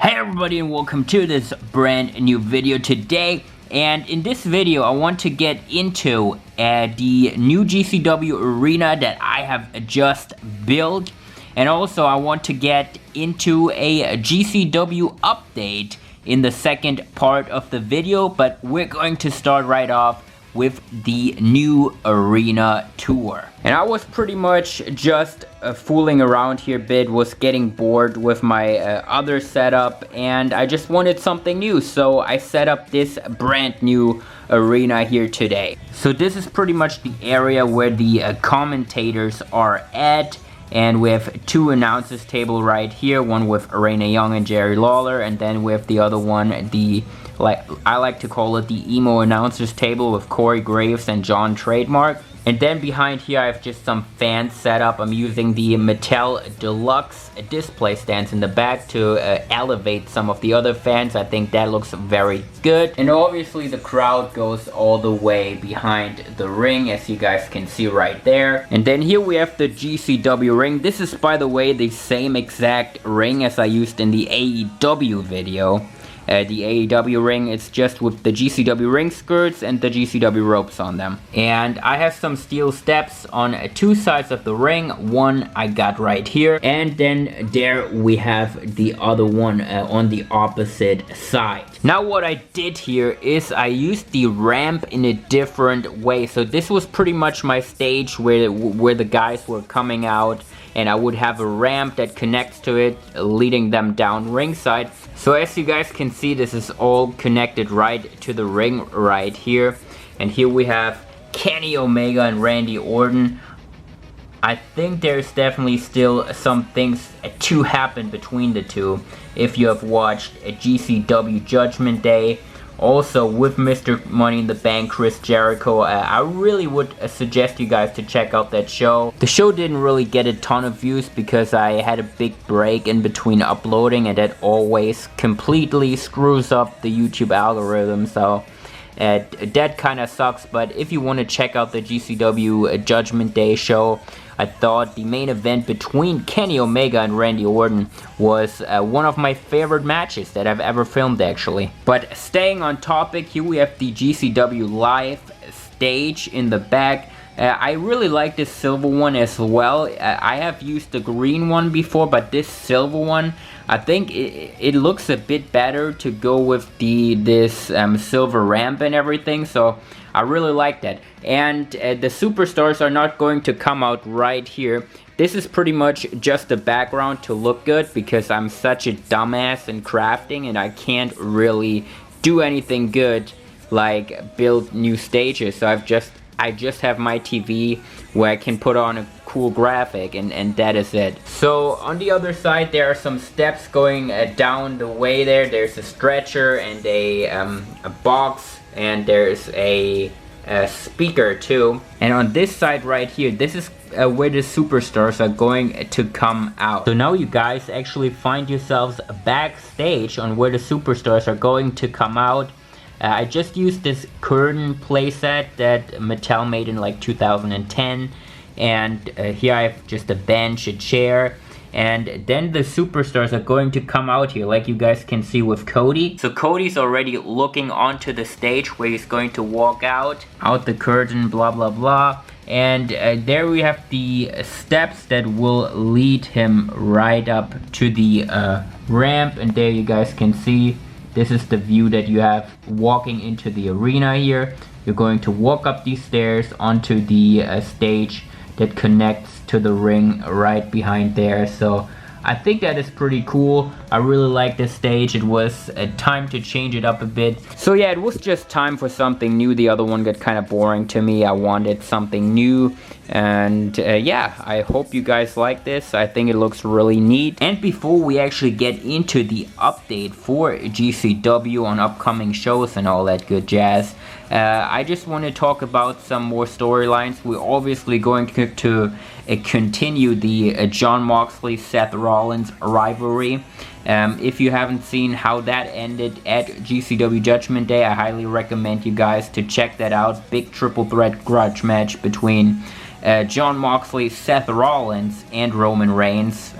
Hey everybody, and welcome to this brand new video today. And in this video I want to get into the new GCW arena that I have just built, and also I want to get into a GCW update in the second part of the video. But we're going to start right off with the new arena tour. And I was pretty much just fooling around here a bit, was getting bored with my other setup, and I just wanted something new, so I set up this brand new arena here today. So this is pretty much the area where the commentators are at, and we have two announcers table right here, one with Arena Young and Jerry Lawler, and then we have the other one, I like to call it the emo announcers table with Corey Graves and John Trademark. And then behind here I have just some fans set up. I'm using the Mattel Deluxe display stands in the back to elevate some of the other fans. I think that looks very good. And obviously the crowd goes all the way behind the ring, as you guys can see right there. And then here we have the GCW ring. This is, by the way, the same exact ring as I used in the AEW video. The AEW ring, it's just with the GCW ring skirts and the GCW ropes on them. And I have some steel steps on two sides of the ring. One I got right here, and then there we have the other one on the opposite side. Now what I did here is I used the ramp in a different way. So this was pretty much my stage where the guys were coming out, and I would have a ramp that connects to it, leading them down ringside. So as you guys can see, this is all connected right to the ring right here. And here we have Kenny Omega and Randy Orton. I think there's definitely still some things to happen between the two. If you have watched a GCW Judgment Day, also with Mr. Money in the Bank, Chris Jericho, I really would suggest you guys to check out that show. The show didn't really get a ton of views because I had a big break in between uploading, and that always completely screws up the YouTube algorithm, so that kind of sucks. But if you want to check out the GCW Judgment Day show, I thought the main event between Kenny Omega and Randy Orton was one of my favorite matches that I've ever filmed, actually. But staying on topic, here we have the GCW Live Stage in the back. I really like this silver one as well. I have used the green one before, but this silver one, I think it looks a bit better to go with this silver ramp and everything, so I really like that. And the superstars are not going to come out right here. This is pretty much just the background to look good, because I'm such a dumbass in crafting and I can't really do anything good like build new stages. So I just have my TV where I can put on a cool graphic, and that is it. So on the other side there are some steps going down the way there. There's a stretcher and a box, and there's a speaker too. And on this side right here, this is where the superstars are going to come out. So now you guys actually find yourselves backstage on where the superstars are going to come out. I just used this curtain playset that Mattel made in like 2010, and here I have just a bench, a chair, and then the superstars are going to come out here, like you guys can see with Cody. So Cody's already looking onto the stage where he's going to walk out the curtain, blah blah blah. And there we have the steps that will lead him right up to the ramp, and there you guys can see, this is the view that you have walking into the arena here. You're going to walk up these stairs onto the stage that connects to the ring right behind there. So I think that is pretty cool. I really like this stage. It was time to change it up a bit. So yeah, it was just time for something new. The other one got kind of boring to me. I wanted something new. And yeah, I hope you guys like this. I think it looks really neat. And before we actually get into the update for GCW on upcoming shows and all that good jazz, I just want to talk about some more storylines. We're obviously going to continue the Jon Moxley, Seth Rollins rivalry. If you haven't seen how that ended at GCW Judgment Day, I highly recommend you guys to check that out. Big triple threat grudge match between Jon Moxley, Seth Rollins, and Roman Reigns.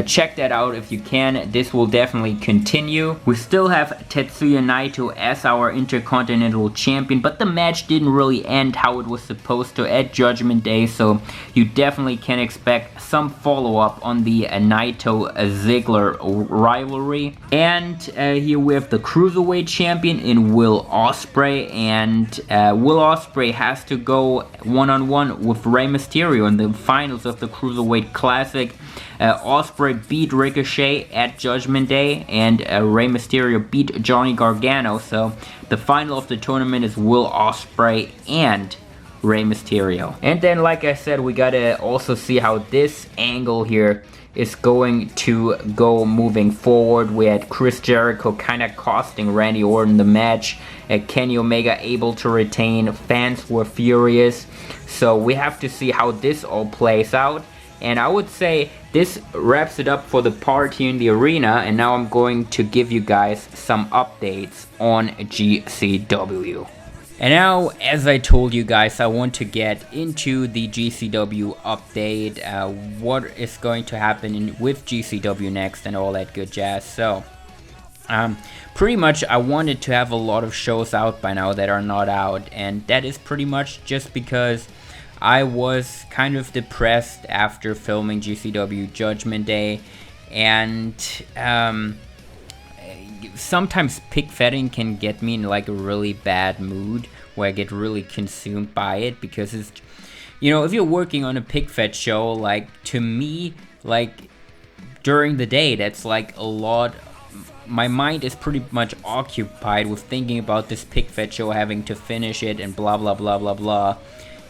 check that out if you can. This will definitely continue. We still have Tetsuya Naito as our Intercontinental Champion, but the match didn't really end how it was supposed to at Judgment Day, so you definitely can expect some follow-up on the Naito-Ziggler rivalry. And here we have the Cruiserweight Champion in Will Ospreay, and Will Ospreay has to go one-on-one with Rey Mysterio in the finals of the Cruiserweight Classic. Ospreay beat Ricochet at Judgment Day, and Rey Mysterio beat Johnny Gargano, so the final of the tournament is Will Ospreay and Rey Mysterio. And then, like I said, we gotta also see how this angle here is going to go moving forward. We had Chris Jericho kind of costing Randy Orton the match. Kenny Omega able to retain. Fans were furious. So we have to see how this all plays out. And I would say this wraps it up for the part here in the arena. And now I'm going to give you guys some updates on GCW. And now, as I told you guys, I want to get into the GCW update, what is going to happen with GCW next and all that good jazz. So, pretty much I wanted to have a lot of shows out by now that are not out, and that is pretty much just because I was kind of depressed after filming GCW Judgment Day, and sometimes pick fetting can get me in like a really bad mood where I get really consumed by it, because it's, you know, if you're working on a pick fed show, like, to me, like, during the day, that's like a lot. My mind is pretty much occupied with thinking about this pick fed show, having to finish it and blah blah blah blah blah,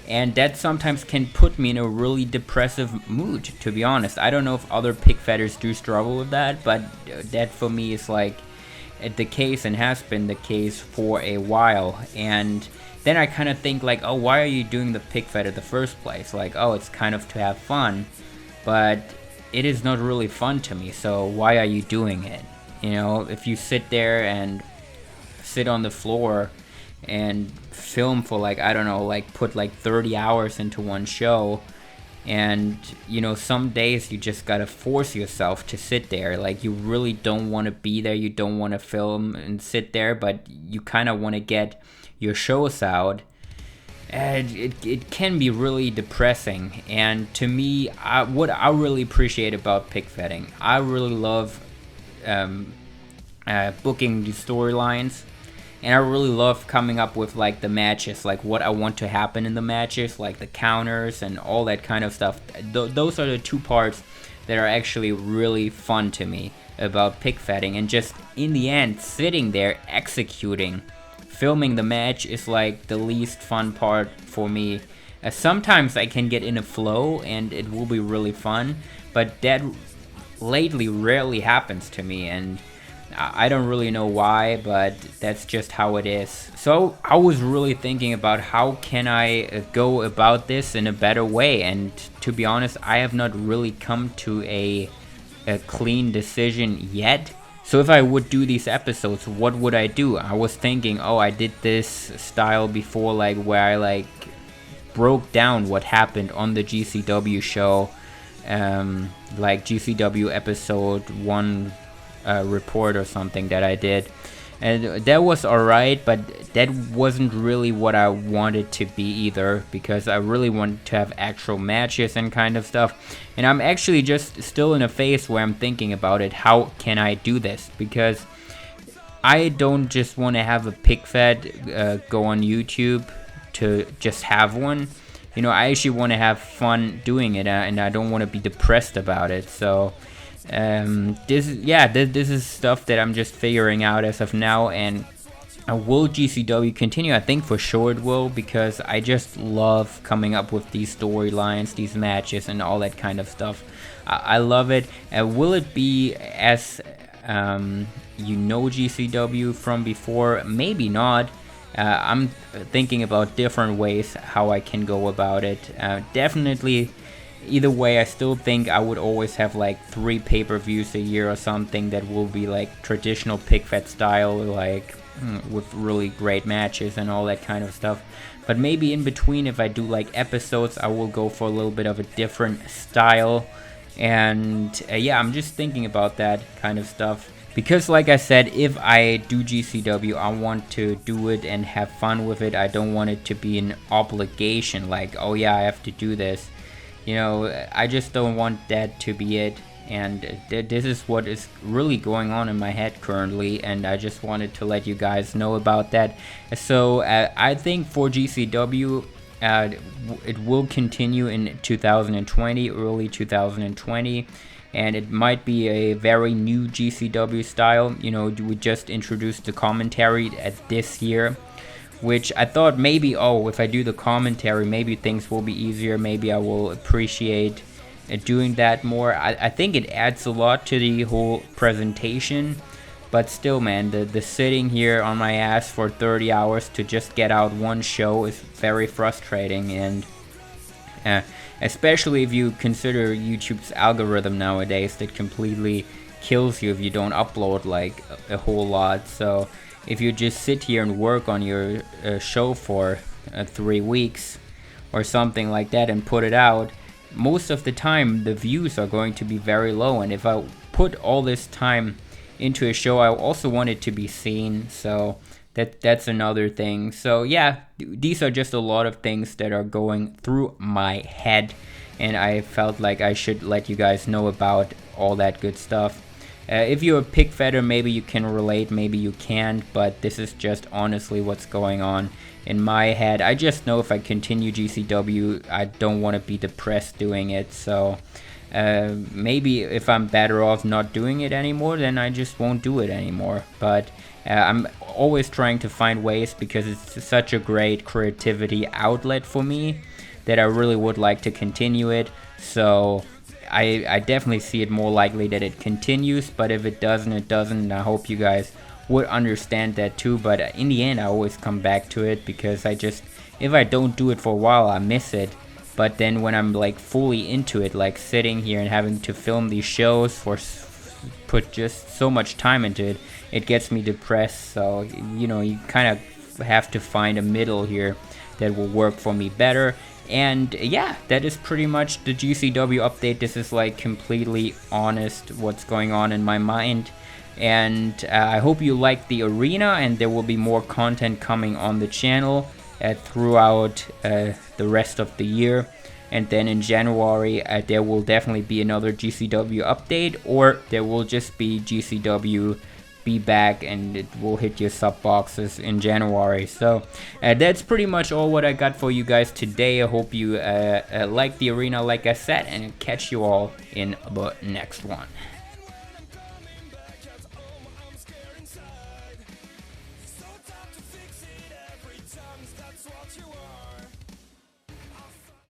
and that sometimes can put me in a really depressive mood, to be honest. I don't know if other pick fedders do struggle with that, but that for me is like the case, and has been the case for a while. And then I kind of think like, oh, why are you doing the pick fed in the first place? Like, oh, it's kind of to have fun, but it is not really fun to me, so why are you doing it? You know, if you sit there and sit on the floor and film for like, I don't know, like put like 30 hours into one show, and you know, some days you just gotta force yourself to sit there. Like, you really don't want to be there, you don't want to film and sit there, but you kind of want to get your shows out, and it can be really depressing. And to me, what I really appreciate about pick fetting, I really love booking the storylines. And I really love coming up with like the matches, like what I want to happen in the matches, like the counters and all that kind of stuff. Those are the two parts that are actually really fun to me about pick fetting. And just in the end, sitting there executing, filming the match is like the least fun part for me. Sometimes I can get in a flow and it will be really fun, but that lately rarely happens to me, and I don't really know why, but that's just how it is. So I was really thinking about how can I go about this in a better way, and to be honest, I have not really come to a clean decision yet. So if I would do these episodes, what would I do? I was thinking, oh, I did this style before, like where I like broke down what happened on the GCW show, like GCW episode 1 report or something that I did, and that was alright, but that wasn't really what I wanted to be either, because I really want to have actual matches and kind of stuff. And I'm actually just still in a phase where I'm thinking about it, how can I do this, because I don't just want to have a pick fed go on YouTube to just have one. You know, I actually want to have fun doing it, and I don't want to be depressed about it. So this is stuff that I'm just figuring out as of now. And will GCW continue? I think for sure it will, because I just love coming up with these storylines, these matches, and all that kind of stuff. I love it. Will it be as you know GCW from before? Maybe not. I'm thinking about different ways how I can go about it. Definitely, either way, I still think I would always have like 3 pay-per-views a year or something that will be like traditional pick fed style, like with really great matches and all that kind of stuff. But maybe in between, if I do like episodes, I will go for a little bit of a different style, And yeah, I'm just thinking about that kind of stuff. Because like I said, if I do GCW, I want to do it and have fun with it. I don't want it to be an obligation, like, oh yeah, I have to do this. You know, I just don't want that to be it. And this is what is really going on in my head currently, and I just wanted to let you guys know about that. So I think for GCW, it will continue in 2020, early 2020. And it might be a very new GCW style. You know, we just introduced the commentary at this year, which I thought maybe, oh, if I do the commentary, maybe things will be easier. Maybe I will appreciate doing that more. I think it adds a lot to the whole presentation. But still, man, the sitting here on my ass for 30 hours to just get out one show is very frustrating. And especially if you consider YouTube's algorithm nowadays that completely kills you if you don't upload like a whole lot. So if you just sit here and work on your show for 3 weeks or something like that and put it out, most of the time the views are going to be very low. And if I put all this time into a show, I also want it to be seen. So that's another thing. So yeah, these are just a lot of things that are going through my head, and I felt like I should let you guys know about all that good stuff. If you're a pig fetter, maybe you can relate, maybe you can't, but this is just honestly what's going on in my head. I just know if I continue GCW, I don't want to be depressed doing it. So maybe if I'm better off not doing it anymore, then I just won't do it anymore. But I'm always trying to find ways, because it's such a great creativity outlet for me that I really would like to continue it. So I definitely see it more likely that it continues, but if it doesn't, it doesn't. And I hope you guys would understand that too. But in the end, I always come back to it, because if I don't do it for a while, I miss it. But then when I'm like fully into it, like sitting here and having to film these shows put just so much time into it, it gets me depressed. So, you know, you kind of have to find a middle here that will work for me better. And yeah, that is pretty much the GCW update. This is like completely honest what's going on in my mind. And I hope you like the arena, and there will be more content coming on the channel throughout the rest of the year. And then in January, there will definitely be another GCW update, or there will just be GCW be back, and it will hit your sub boxes in January. So that's pretty much all what I got for you guys today. I hope you like the arena, like I said, and catch you all in the next one.